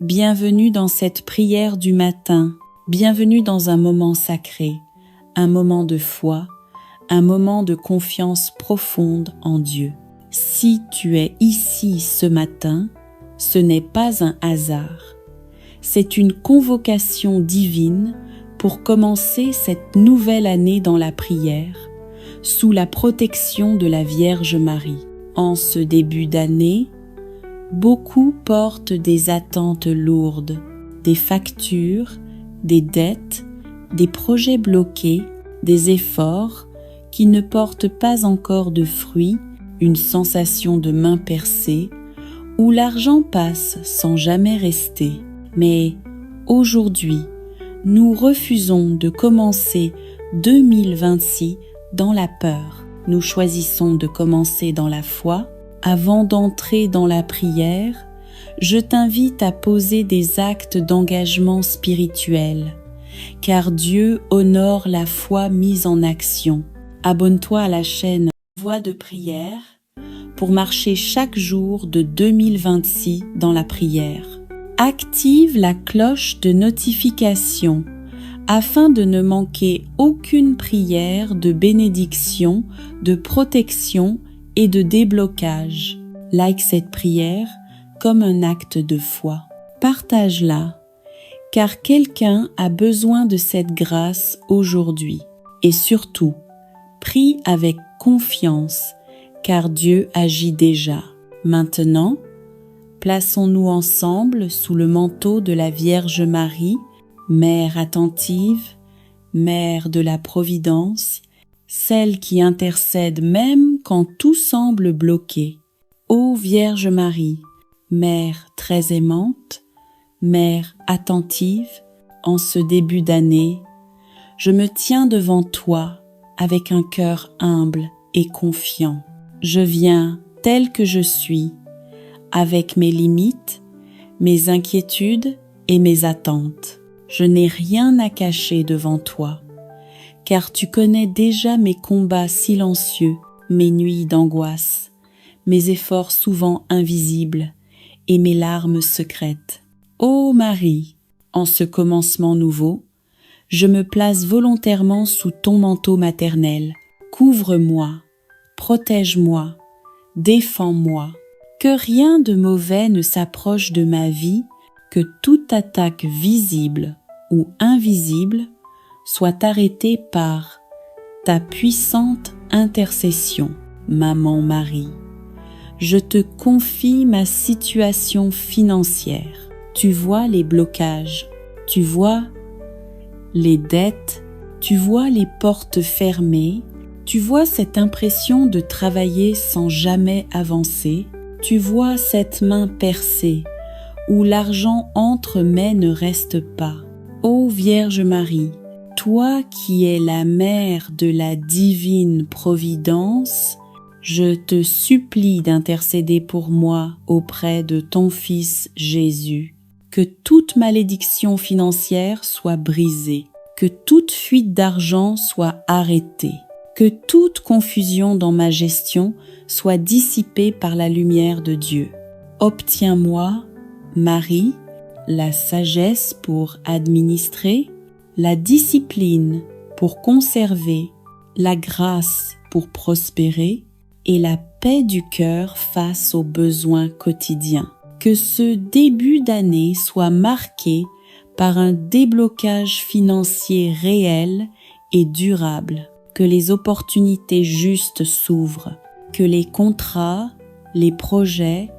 Bienvenue dans cette prière du matin, bienvenue dans un moment sacré, un moment de foi, un moment de confiance profonde en Dieu. Si tu es ici ce matin, ce n'est pas un hasard. C'est une convocation divine pour commencer cette nouvelle année dans la prière, sous la protection de la Vierge Marie. En ce début d'année, beaucoup portent des attentes lourdes, des factures, des dettes, des projets bloqués, des efforts qui ne portent pas encore de fruits, une sensation de main percée, où l'argent passe sans jamais rester. Mais aujourd'hui, nous refusons de commencer 2026 dans la peur. Nous choisissons de commencer dans la foi. Avant d'entrer dans la prière, je t'invite à poser des actes d'engagement spirituel, car Dieu honore la foi mise en action. Abonne-toi à la chaîne Voix de prière pour marcher chaque jour de 2026 dans la prière. Active la cloche de notification afin de ne manquer aucune prière de bénédiction, de protection et de déblocage. Like cette prière comme un acte de foi. Partage-la, car quelqu'un a besoin de cette grâce aujourd'hui. Et surtout, prie avec confiance, car Dieu agit déjà. Maintenant, plaçons-nous ensemble sous le manteau de la Vierge Marie, Mère attentive, Mère de la Providence, celle qui intercède même quand tout semble bloqué. Ô Vierge Marie, Mère très aimante, Mère attentive, en ce début d'année, je me tiens devant toi avec un cœur humble et confiant. Je viens tel que je suis, avec mes limites, mes inquiétudes et mes attentes. Je n'ai rien à cacher devant toi, car tu connais déjà mes combats silencieux, mes nuits d'angoisse, mes efforts souvent invisibles et mes larmes secrètes. Ô Marie, en ce commencement nouveau, je me place volontairement sous ton manteau maternel. Couvre-moi, protège-moi, défends-moi. Que rien de mauvais ne s'approche de ma vie, que toute attaque visible ou invisible soit arrêtée par ta puissante intercession. Maman Marie, je te confie ma situation financière. Tu vois les blocages, tu vois les dettes, tu vois les portes fermées, tu vois cette impression de travailler sans jamais avancer, tu vois cette main percée où l'argent entre mais ne reste pas. Ô Vierge Marie, toi qui es la mère de la divine providence, je te supplie d'intercéder pour moi auprès de ton Fils Jésus. Que toute malédiction financière soit brisée, que toute fuite d'argent soit arrêtée, que toute confusion dans ma gestion soit dissipée par la lumière de Dieu. Obtiens-moi, Marie, la sagesse pour administrer, la discipline pour conserver, la grâce pour prospérer et la paix du cœur face aux besoins quotidiens. Que ce début d'année soit marqué par un déblocage financier réel et durable, que les opportunités justes s'ouvrent, que les contrats, les projets,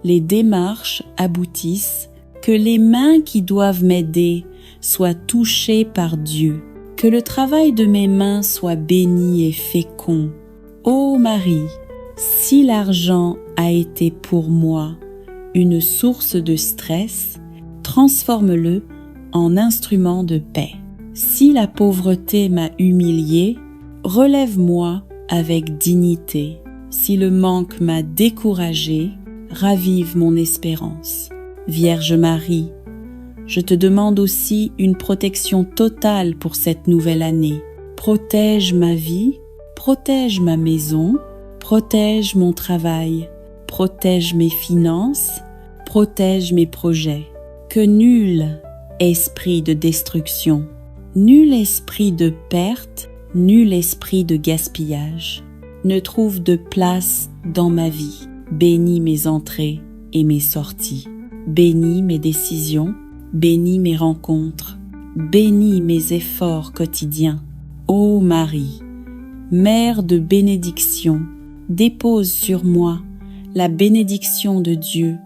les démarches aboutissent, que les mains qui doivent m'aider soient touchées par Dieu, que le travail de mes mains soit béni et fécond. Ô Marie, si l'argent a été pour moi une source de stress, transforme-le en instrument de paix. Si la pauvreté m'a humilié, relève-moi avec dignité. Si le manque m'a découragé, ravive mon espérance. Vierge Marie, je te demande aussi une protection totale pour cette nouvelle année. Protège ma vie, protège ma maison, protège mon travail, protège mes finances, protège mes projets. que nul esprit de destruction, nul esprit de perte, nul esprit de gaspillage ne trouve de place dans ma vie. Bénis mes entrées et mes sorties. Bénis mes décisions, bénis mes rencontres, bénis mes efforts quotidiens. Ô Marie, Mère de bénédiction, dépose sur moi la bénédiction de Dieu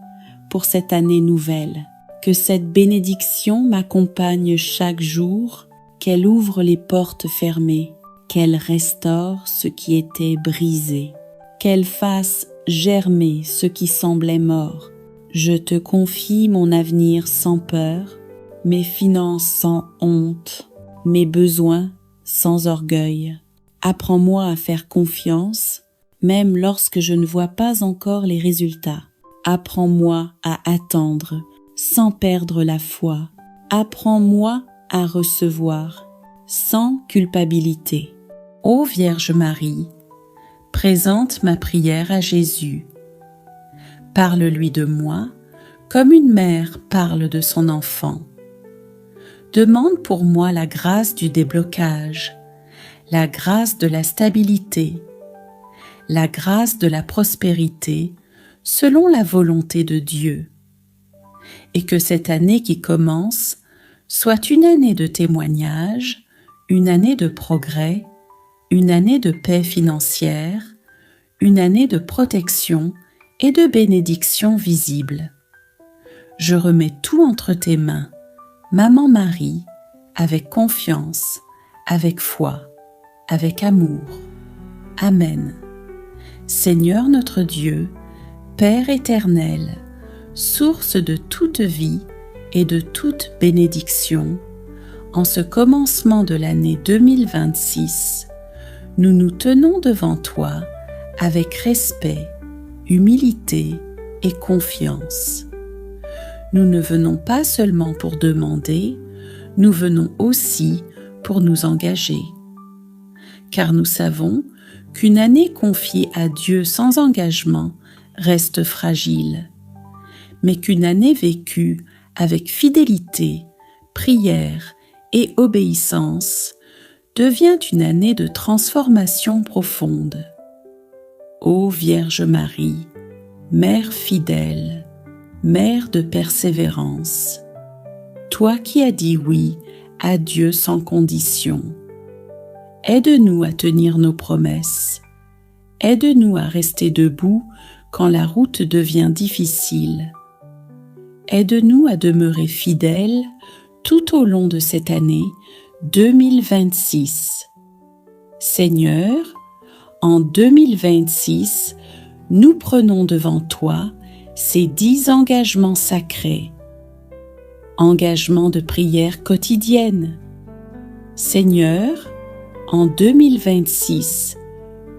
pour cette année nouvelle. Que cette bénédiction m'accompagne chaque jour, qu'elle ouvre les portes fermées, qu'elle restaure ce qui était brisé, qu'elle fasse germer ce qui semblait mort. Je te confie mon avenir sans peur, mes finances sans honte, mes besoins sans orgueil. Apprends-moi à faire confiance, même lorsque je ne vois pas encore les résultats. Apprends-moi à attendre sans perdre la foi. Apprends-moi à recevoir sans culpabilité. Ô Vierge Marie, présente ma prière à Jésus. Parle-lui de moi comme une mère parle de son enfant. Demande pour moi la grâce du déblocage, la grâce de la stabilité, la grâce de la prospérité selon la volonté de Dieu. Et que cette année qui commence soit une année de témoignage, une année de progrès, une année de paix financière, une année de protection et de bénédiction visible. Je remets tout entre tes mains, Maman Marie, avec confiance, avec foi, avec amour. Amen. Seigneur notre Dieu, Père éternel, source de toute vie et de toute bénédiction, en ce commencement de l'année 2026, nous nous tenons devant toi avec respect, humilité et confiance. Nous ne venons pas seulement pour demander, nous venons aussi pour nous engager. Car nous savons qu'une année confiée à Dieu sans engagement reste fragile, mais qu'une année vécue avec fidélité, prière et obéissance devient une année de transformation profonde. Ô Vierge Marie, Mère fidèle, Mère de persévérance, toi qui as dit oui à Dieu sans condition, aide-nous à tenir nos promesses, aide-nous à rester debout quand la route devient difficile. Aide-nous à demeurer fidèles tout au long de cette année 2026. Seigneur, en 2026, nous prenons devant toi ces 10 engagements sacrés. Engagements de prière quotidienne. Seigneur, en 2026,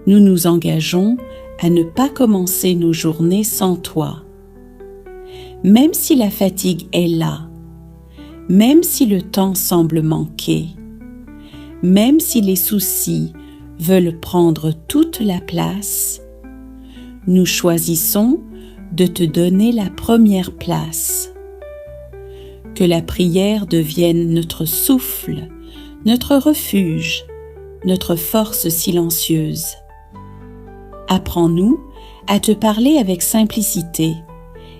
nous nous engageons à ne pas commencer nos journées sans toi. Même si la fatigue est là, même si le temps semble manquer, même si les soucis veulent prendre toute la place, nous choisissons de te donner la première place. Que la prière devienne notre souffle, notre refuge, notre force silencieuse. Apprends-nous à te parler avec simplicité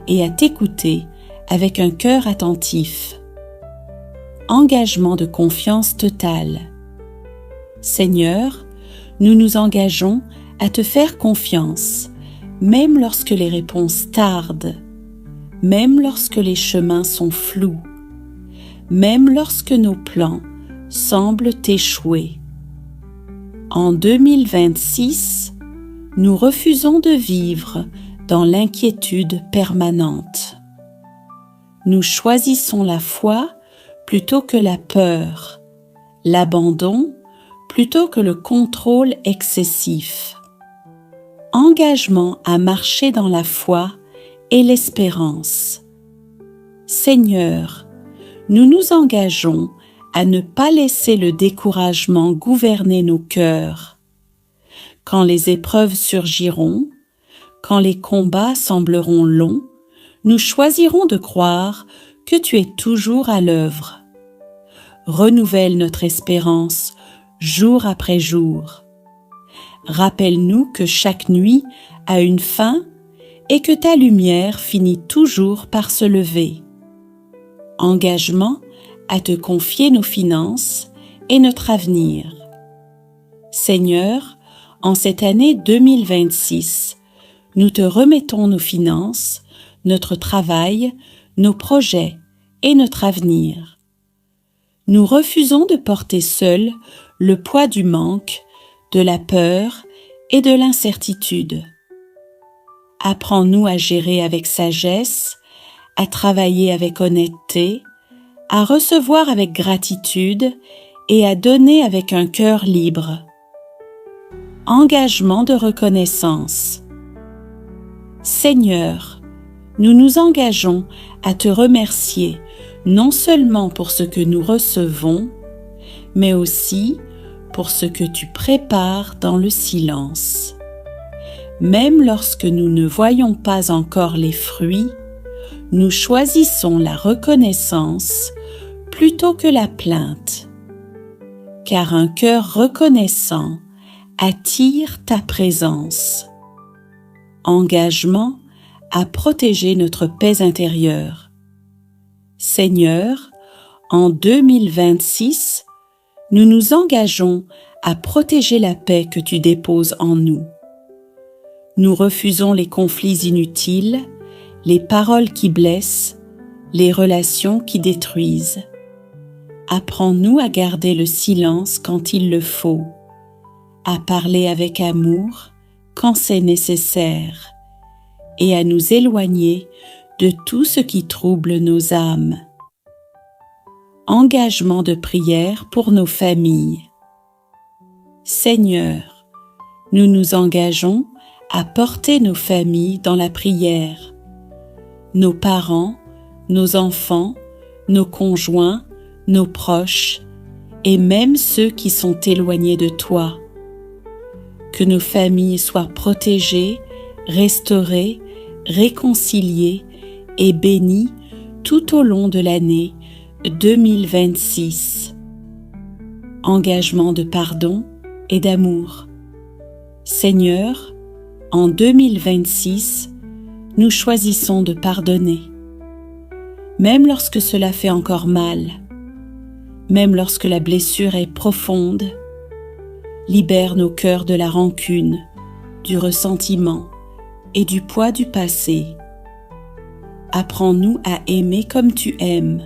et à t'écouter avec un cœur attentif. Engagement de confiance totale. Seigneur, nous nous engageons à te faire confiance, même lorsque les réponses tardent, même lorsque les chemins sont flous, même lorsque nos plans semblent échouer. En 2026, nous refusons de vivre dans l'inquiétude permanente. Nous choisissons la foi plutôt que la peur, l'abandon plutôt que le contrôle excessif. Engagement à marcher dans la foi et l'espérance. Seigneur, nous nous engageons à ne pas laisser le découragement gouverner nos cœurs. Quand les épreuves surgiront, quand les combats sembleront longs, nous choisirons de croire que tu es toujours à l'œuvre. Renouvelle notre espérance jour après jour. Rappelle-nous que chaque nuit a une fin et que ta lumière finit toujours par se lever. Engagement à te confier nos finances et notre avenir. Seigneur, en cette année 2026, nous te remettons nos finances, notre travail, nos projets et notre avenir. Nous refusons de porter seuls le poids du manque, de la peur et de l'incertitude. Apprends-nous à gérer avec sagesse, à travailler avec honnêteté, à recevoir avec gratitude et à donner avec un cœur libre. Engagement de reconnaissance. Seigneur, nous nous engageons à te remercier non seulement pour ce que nous recevons, mais aussi pour ce que tu prépares dans le silence. Même lorsque nous ne voyons pas encore les fruits, nous choisissons la reconnaissance plutôt que la plainte. Car un cœur reconnaissant attire ta présence. Engagement à protéger notre paix intérieure. Seigneur, en 2026, nous nous engageons à protéger la paix que tu déposes en nous. Nous refusons les conflits inutiles, les paroles qui blessent, les relations qui détruisent. Apprends-nous à garder le silence quand il le faut, à parler avec amour quand c'est nécessaire, et à nous éloigner de tout ce qui trouble nos âmes. Engagement de prière pour nos familles. Seigneur, nous nous engageons à porter nos familles dans la prière, nos parents, nos enfants, nos conjoints, nos proches et même ceux qui sont éloignés de toi. Que nos familles soient protégées, restaurées, réconciliées et bénies tout au long de l'année 2026. Engagement de pardon et d'amour. Seigneur, en 2026, nous choisissons de pardonner. Même lorsque cela fait encore mal, même lorsque la blessure est profonde, libère nos cœurs de la rancune, du ressentiment et du poids du passé. Apprends-nous à aimer comme tu aimes.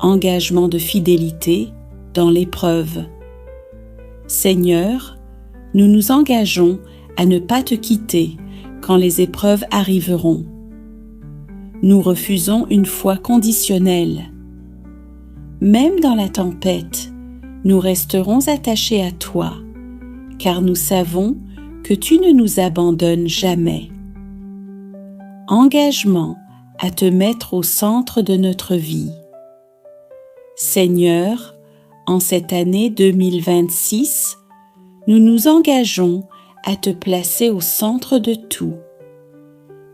Engagement de fidélité dans l'épreuve. Seigneur, nous nous engageons à ne pas te quitter quand les épreuves arriveront. Nous refusons une foi conditionnelle. Même dans la tempête, nous resterons attachés à toi, car nous savons que tu ne nous abandonnes jamais. Engagement à te mettre au centre de notre vie. Seigneur, en cette année 2026, nous nous engageons à te placer au centre de tout.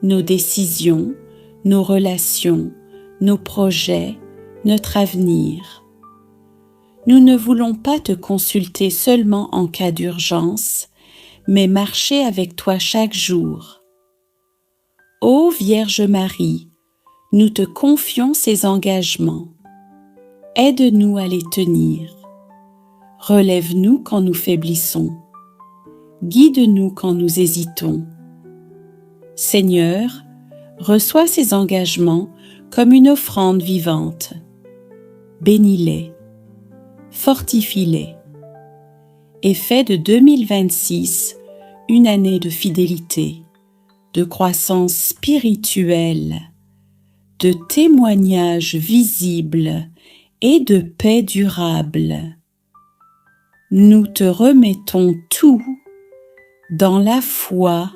Nos décisions, nos relations, nos projets, notre avenir. Nous ne voulons pas te consulter seulement en cas d'urgence, mais marcher avec toi chaque jour. Ô Vierge Marie, nous te confions ces engagements. Aide-nous à les tenir. Relève-nous quand nous faiblissons. Guide-nous quand nous hésitons. Seigneur, reçois ces engagements comme une offrande vivante. Bénis-les, fortifie-les et fais de 2026 une année de fidélité, de croissance spirituelle, de témoignages visibles et de paix durable. Nous te remettons tout dans la foi,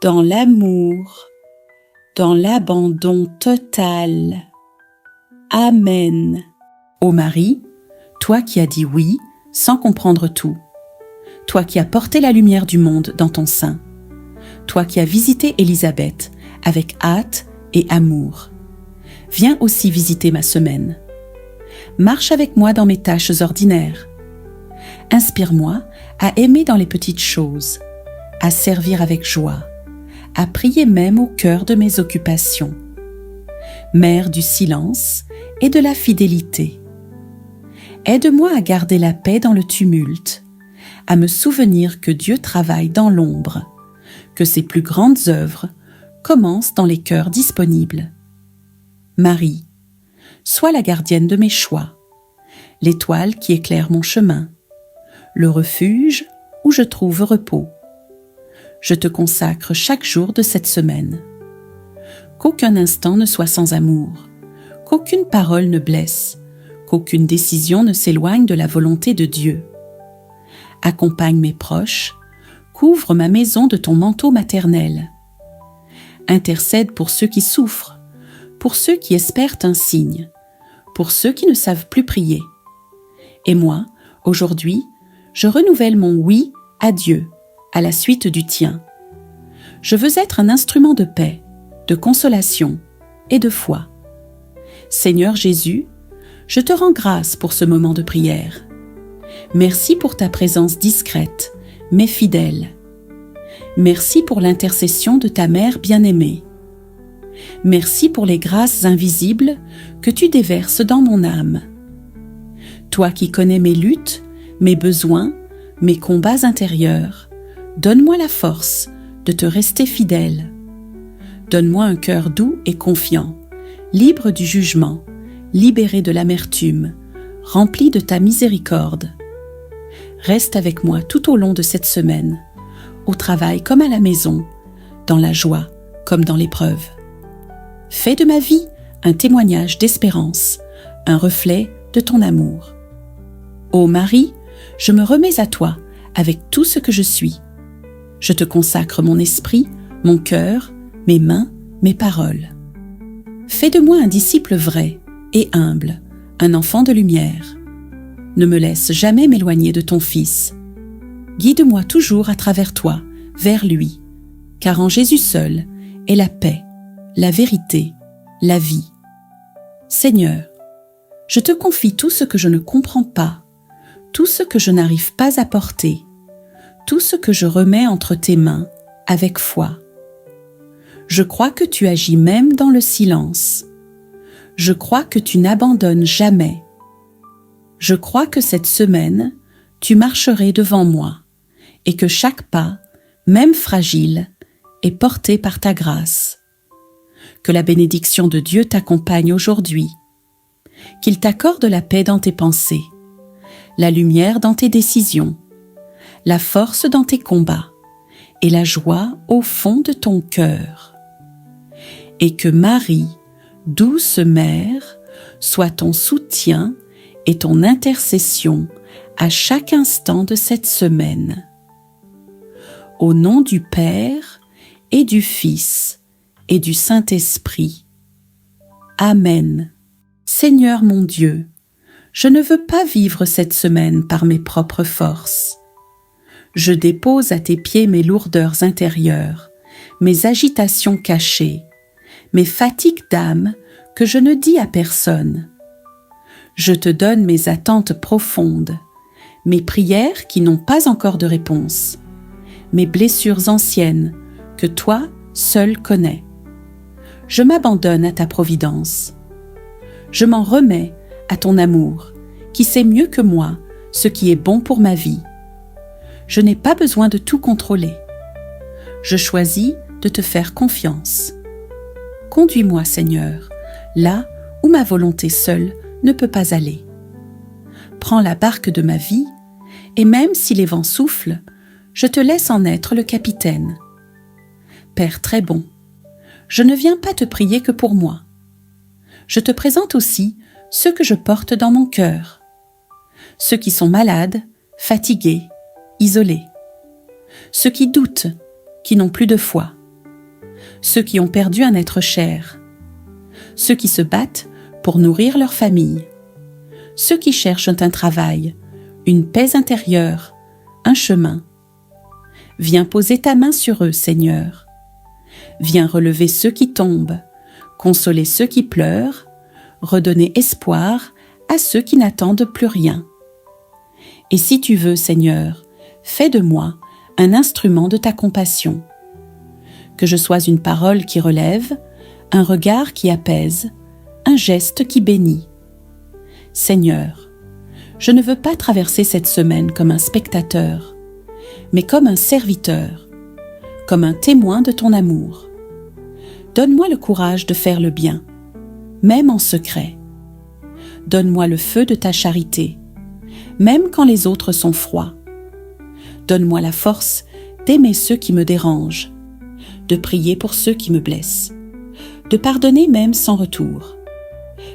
dans l'amour, dans l'abandon total. Amen. Ô Marie, toi qui as dit oui sans comprendre tout, toi qui as porté la lumière du monde dans ton sein, toi qui as visité Élisabeth avec hâte et amour, viens aussi visiter ma semaine. Marche avec moi dans mes tâches ordinaires. Inspire-moi à aimer dans les petites choses, à servir avec joie, à prier même au cœur de mes occupations. Mère du silence et de la fidélité. Aide-moi à garder la paix dans le tumulte, à me souvenir que Dieu travaille dans l'ombre, que ses plus grandes œuvres commencent dans les cœurs disponibles. Marie, sois la gardienne de mes choix, l'étoile qui éclaire mon chemin, le refuge où je trouve repos. Je te consacre chaque jour de cette semaine. Qu'aucun instant ne soit sans amour, qu'aucune parole ne blesse, qu'aucune décision ne s'éloigne de la volonté de Dieu. Accompagne mes proches, couvre ma maison de ton manteau maternel. Intercède pour ceux qui souffrent, pour ceux qui espèrent un signe, pour ceux qui ne savent plus prier. Et moi, aujourd'hui, je renouvelle mon oui à Dieu, à la suite du tien. Je veux être un instrument de paix, de consolation et de foi. Seigneur Jésus, je te rends grâce pour ce moment de prière. Merci pour ta présence discrète, mais fidèle. Merci pour l'intercession de ta mère bien-aimée. Merci pour les grâces invisibles que tu déverses dans mon âme. Toi qui connais mes luttes, mes besoins, mes combats intérieurs, donne-moi la force de te rester fidèle. Donne-moi un cœur doux et confiant, libre du jugement, libéré de l'amertume, rempli de ta miséricorde. Reste avec moi tout au long de cette semaine, au travail comme à la maison, dans la joie comme dans l'épreuve. Fais de ma vie un témoignage d'espérance, un reflet de ton amour. Ô Marie, je me remets à toi avec tout ce que je suis. Je te consacre mon esprit, mon cœur, mes mains, mes paroles. Fais de moi un disciple vrai et humble, un enfant de lumière. Ne me laisse jamais m'éloigner de ton Fils. Guide-moi toujours à travers toi, vers lui, car en Jésus seul est la paix, la vérité, la vie. Seigneur, je te confie tout ce que je ne comprends pas, tout ce que je n'arrive pas à porter, tout ce que je remets entre tes mains avec foi. Je crois que tu agis même dans le silence. Je crois que tu n'abandonnes jamais. Je crois que cette semaine, tu marcherais devant moi et que chaque pas, même fragile, est porté par ta grâce. Que la bénédiction de Dieu t'accompagne aujourd'hui. Qu'il t'accorde la paix dans tes pensées, la lumière dans tes décisions, la force dans tes combats et la joie au fond de ton cœur. Et que Marie, douce mère, soit ton soutien et ton intercession à chaque instant de cette semaine. Au nom du Père et du Fils et du Saint-Esprit. Amen. Seigneur mon Dieu, je ne veux pas vivre cette semaine par mes propres forces. Je dépose à tes pieds mes lourdeurs intérieures, mes agitations cachées, mes fatigues d'âme que je ne dis à personne. Je te donne mes attentes profondes, mes prières qui n'ont pas encore de réponse, mes blessures anciennes que toi seul connais. Je m'abandonne à ta providence. Je m'en remets à ton amour, qui sait mieux que moi ce qui est bon pour ma vie. Je n'ai pas besoin de tout contrôler. Je choisis de te faire confiance. Conduis-moi, Seigneur, là où ma volonté seule ne peut pas aller. Prends la barque de ma vie, et même si les vents soufflent, je te laisse en être le capitaine. Père très bon, je ne viens pas te prier que pour moi. Je te présente aussi ceux que je porte dans mon cœur, ceux qui sont malades, fatigués, isolés, ceux qui doutent, qui n'ont plus de foi, ceux qui ont perdu un être cher, ceux qui se battent pour nourrir leur famille, ceux qui cherchent un travail, une paix intérieure, un chemin. Viens poser ta main sur eux, Seigneur. Viens relever ceux qui tombent, consoler ceux qui pleurent, redonner espoir à ceux qui n'attendent plus rien. Et si tu veux, Seigneur, fais de moi un instrument de ta compassion. Que je sois une parole qui relève, un regard qui apaise, un geste qui bénit. Seigneur, je ne veux pas traverser cette semaine comme un spectateur, mais comme un serviteur, comme un témoin de ton amour. Donne-moi le courage de faire le bien, même en secret. Donne-moi le feu de ta charité, même quand les autres sont froids. Donne-moi la force d'aimer ceux qui me dérangent, de prier pour ceux qui me blessent, de pardonner même sans retour.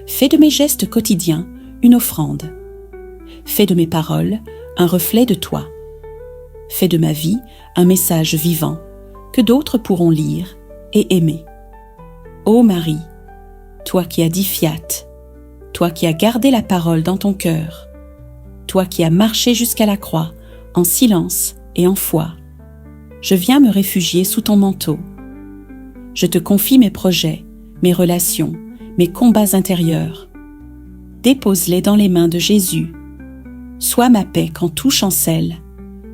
Fais de mes gestes quotidiens une offrande. Fais de mes paroles un reflet de toi. Fais de ma vie un message vivant que d'autres pourront lire et aimer. Ô Marie, toi qui as dit fiat, toi qui as gardé la parole dans ton cœur, toi qui as marché jusqu'à la croix en silence et en foi, je viens me réfugier sous ton manteau. Je te confie mes projets, mes relations, mes combats intérieurs. Dépose-les dans les mains de Jésus. Sois ma paix quand tout chancelle,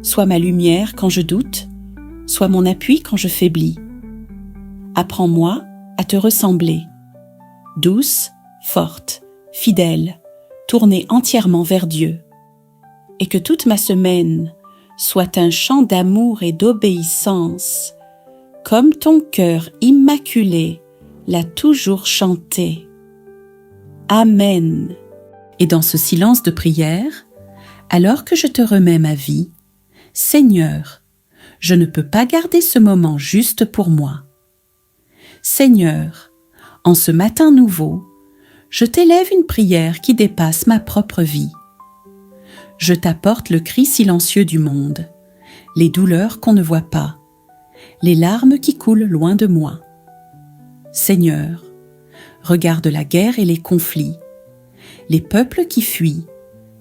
sois ma lumière quand je doute, sois mon appui quand je faiblis. Apprends-moi à te ressembler, douce, forte, fidèle, tournée entièrement vers Dieu. Et que toute ma semaine soit un chant d'amour et d'obéissance, comme ton cœur immaculé l'a toujours chanté. Amen. Et dans ce silence de prière, alors que je te remets ma vie, Seigneur, je ne peux pas garder ce moment juste pour moi. Seigneur, en ce matin nouveau, je t'élève une prière qui dépasse ma propre vie. Je t'apporte le cri silencieux du monde, les douleurs qu'on ne voit pas, les larmes qui coulent loin de moi. Seigneur, regarde la guerre et les conflits, les peuples qui fuient,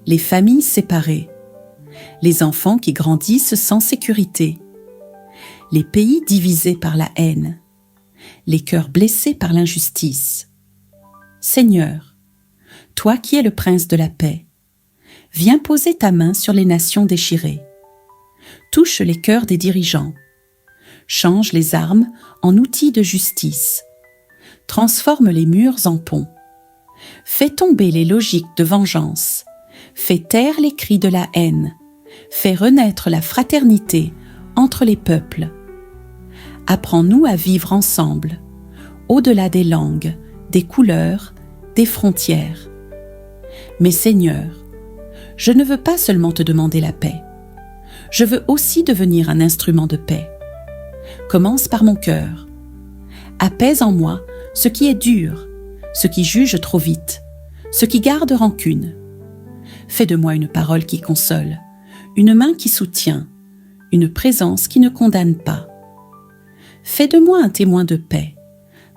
les familles séparées, les enfants qui grandissent sans sécurité, les pays divisés par la haine, les cœurs blessés par l'injustice. Seigneur, toi qui es le prince de la paix, viens poser ta main sur les nations déchirées. Touche les cœurs des dirigeants. Change les armes en outils de justice. Transforme les murs en ponts. Fais tomber les logiques de vengeance. Fais taire les cris de la haine. Fais renaître la fraternité entre les peuples. Apprends-nous à vivre ensemble, au-delà des langues, des couleurs, des frontières. Mais Seigneur, je ne veux pas seulement te demander la paix. Je veux aussi devenir un instrument de paix. Commence par mon cœur. Apaise en moi ce qui est dur, ce qui juge trop vite, ce qui garde rancune. Fais de moi une parole qui console, une main qui soutient, une présence qui ne condamne pas. Fais de moi un témoin de paix,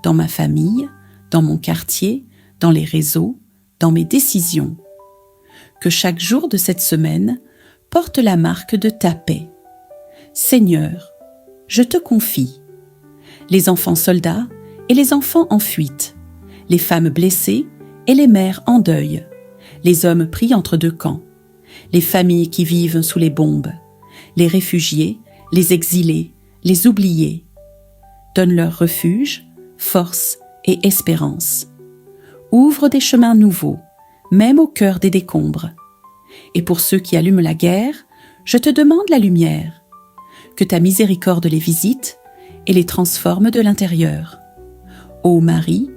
dans ma famille, dans mon quartier, dans les réseaux, dans mes décisions. Que chaque jour de cette semaine porte la marque de ta paix. Seigneur, je te confie les enfants soldats et les enfants en fuite, les femmes blessées et les mères en deuil, les hommes pris entre deux camps, les familles qui vivent sous les bombes, les réfugiés, les exilés, les oubliés. Donne-leur refuge, force et espérance. Ouvre des chemins nouveaux, même au cœur des décombres. Et pour ceux qui allument la guerre, je te demande la lumière. Que ta miséricorde les visite et les transforme de l'intérieur. Ô Marie,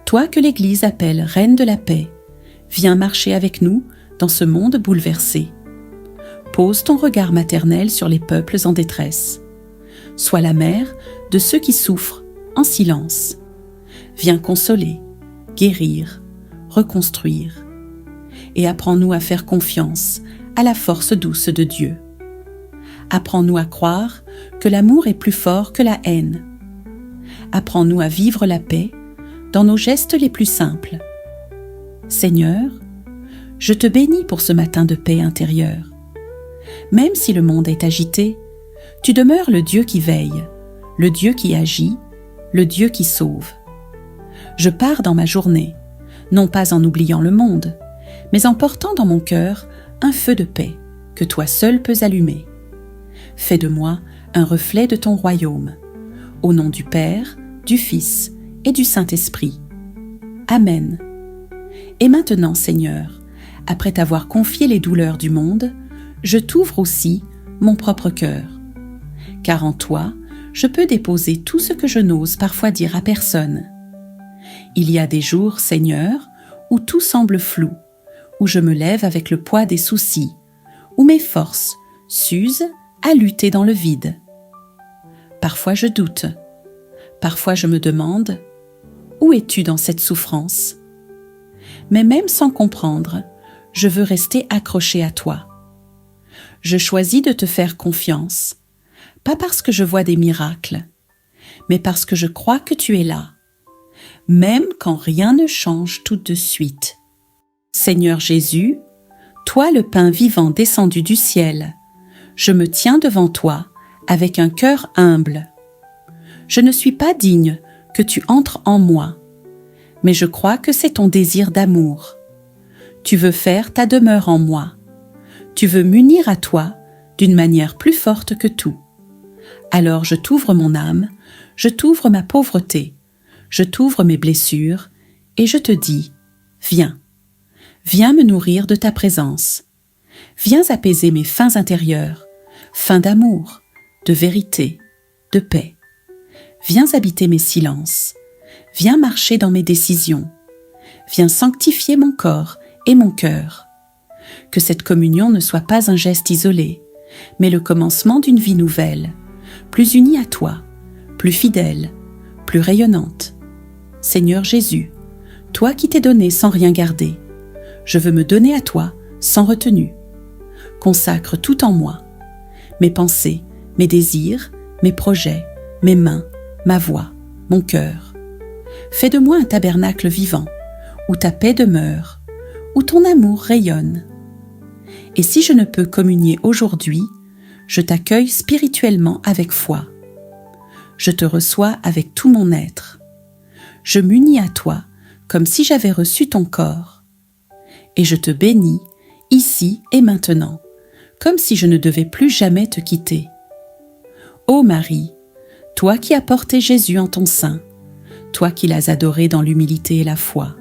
toi que l'Église appelle Reine de la paix, viens marcher avec nous dans ce monde bouleversé. Pose ton regard maternel sur les peuples en détresse. Sois la mère de ceux qui souffrent en silence. Viens consoler, guérir, reconstruire. Et apprends-nous à faire confiance à la force douce de Dieu. Apprends-nous à croire que l'amour est plus fort que la haine. Apprends-nous à vivre la paix dans nos gestes les plus simples. Seigneur, je te bénis pour ce matin de paix intérieure. Même si le monde est agité, tu demeures le Dieu qui veille, le Dieu qui agit, le Dieu qui sauve. Je pars dans ma journée, non pas en oubliant le monde, mais en portant dans mon cœur un feu de paix que toi seul peux allumer. Fais de moi un reflet de ton royaume. Au nom du Père, du Fils et du Saint-Esprit. Amen. Et maintenant, Seigneur, après t'avoir confié les douleurs du monde, je t'ouvre aussi mon propre cœur. Car en toi, je peux déposer tout ce que je n'ose parfois dire à personne. Il y a des jours, Seigneur, où tout semble flou, où je me lève avec le poids des soucis, où mes forces s'usent à lutter dans le vide. Parfois je doute, parfois je me demande « Où es-tu dans cette souffrance ?» Mais même sans comprendre, je veux rester accroché à toi. Je choisis de te faire confiance, pas parce que je vois des miracles, mais parce que je crois que tu es là, même quand rien ne change tout de suite. Seigneur Jésus, toi le pain vivant descendu du ciel, je me tiens devant toi avec un cœur humble. Je ne suis pas digne que tu entres en moi, mais je crois que c'est ton désir d'amour. Tu veux faire ta demeure en moi. Tu veux m'unir à toi d'une manière plus forte que tout. Alors je t'ouvre mon âme, je t'ouvre ma pauvreté, je t'ouvre mes blessures, et je te dis, viens. Viens me nourrir de ta présence. Viens apaiser mes faims intérieures, faims d'amour, de vérité, de paix. Viens habiter mes silences. Viens marcher dans mes décisions. Viens sanctifier mon corps et mon cœur. Que cette communion ne soit pas un geste isolé, mais le commencement d'une vie nouvelle, plus unie à toi, plus fidèle, plus rayonnante. Seigneur Jésus, toi qui t'es donné sans rien garder, je veux me donner à toi sans retenue. Consacre tout en moi, mes pensées, mes désirs, mes projets, mes mains, ma voix, mon cœur. Fais de moi un tabernacle vivant, où ta paix demeure, où ton amour rayonne. Et si je ne peux communier aujourd'hui, je t'accueille spirituellement avec foi. Je te reçois avec tout mon être. Je m'unis à toi comme si j'avais reçu ton corps. Et je te bénis, ici et maintenant, comme si je ne devais plus jamais te quitter. Ô Marie, toi qui as porté Jésus en ton sein, toi qui l'as adoré dans l'humilité et la foi,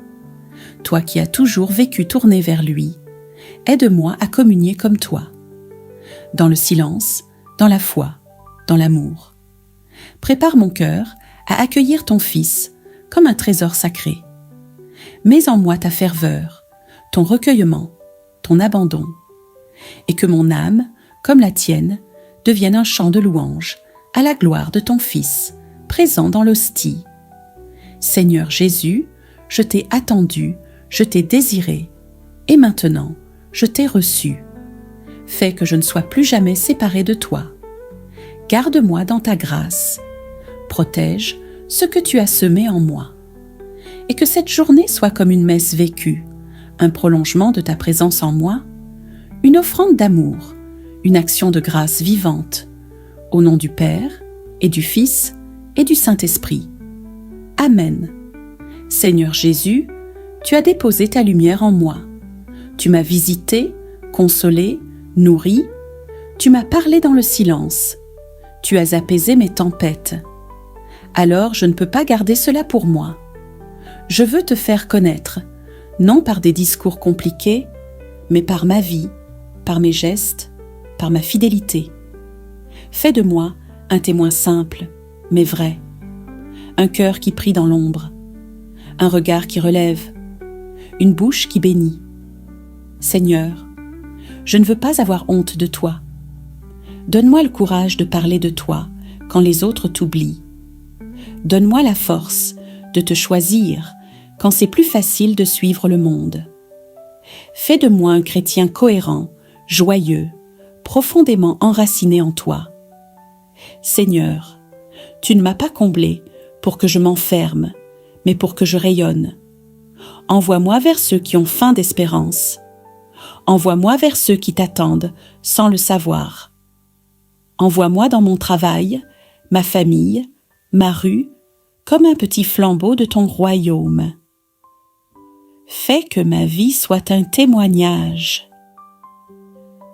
toi qui as toujours vécu tourné vers lui, aide-moi à communier comme toi, dans le silence, dans la foi, dans l'amour. Prépare mon cœur à accueillir ton Fils comme un trésor sacré. Mets en moi ta ferveur, ton recueillement, ton abandon, et que mon âme, comme la tienne, devienne un chant de louange à la gloire de ton Fils, présent dans l'hostie. Seigneur Jésus, je t'ai attendu, je t'ai désiré, et maintenant, je t'ai reçu. Fais que je ne sois plus jamais séparé de toi. Garde-moi dans ta grâce. Protège ce que tu as semé en moi. Et que cette journée soit comme une messe vécue, un prolongement de ta présence en moi, une offrande d'amour, une action de grâce vivante, au nom du Père, et du Fils, et du Saint-Esprit. Amen. Seigneur Jésus, tu as déposé ta lumière en moi. Tu m'as visité, consolé, nourri. Tu m'as parlé dans le silence. Tu as apaisé mes tempêtes. Alors je ne peux pas garder cela pour moi. Je veux te faire connaître, non par des discours compliqués, mais par ma vie, par mes gestes, par ma fidélité. Fais de moi un témoin simple, mais vrai. Un cœur qui prie dans l'ombre, un regard qui relève, une bouche qui bénit. Seigneur, je ne veux pas avoir honte de toi. Donne-moi le courage de parler de toi quand les autres t'oublient. Donne-moi la force de te choisir quand c'est plus facile de suivre le monde. Fais de moi un chrétien cohérent, joyeux, profondément enraciné en toi. Seigneur, tu ne m'as pas comblé pour que je m'enferme, mais pour que je rayonne. Envoie-moi vers ceux qui ont faim d'espérance. Envoie-moi vers ceux qui t'attendent sans le savoir. Envoie-moi dans mon travail, ma famille, ma rue, comme un petit flambeau de ton royaume. Fais que ma vie soit un témoignage.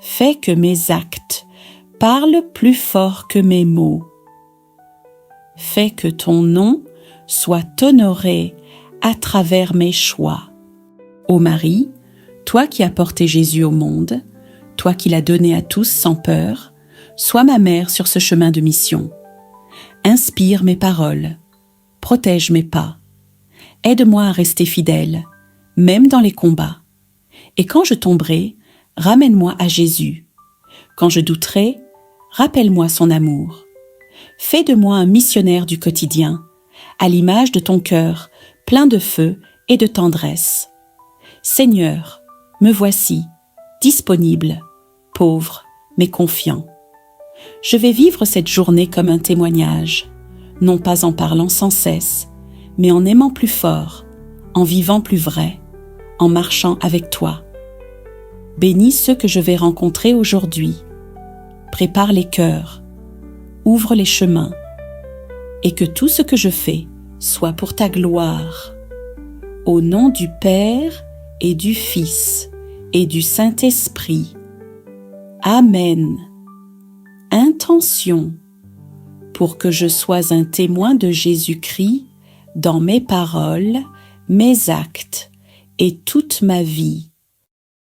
Fais que mes actes parlent plus fort que mes mots. Fais que ton nom soit honoré à travers mes choix. Ô Marie, toi qui as porté Jésus au monde, toi qui l'as donné à tous sans peur, sois ma mère sur ce chemin de mission. Inspire mes paroles, protège mes pas, aide-moi à rester fidèle, même dans les combats. Et quand je tomberai, ramène-moi à Jésus. Quand je douterai, rappelle-moi son amour. Fais de moi un missionnaire du quotidien, à l'image de ton cœur, plein de feu et de tendresse. Seigneur, me voici, disponible, pauvre, mais confiant. Je vais vivre cette journée comme un témoignage, non pas en parlant sans cesse, mais en aimant plus fort, en vivant plus vrai, en marchant avec toi. Bénis ceux que je vais rencontrer aujourd'hui. Prépare les cœurs, ouvre les chemins, et que tout ce que je fais soit pour ta gloire. Au nom du Père et du Fils et du Saint-Esprit. Amen. Intention pour que je sois un témoin de Jésus-Christ dans mes paroles, mes actes et toute ma vie.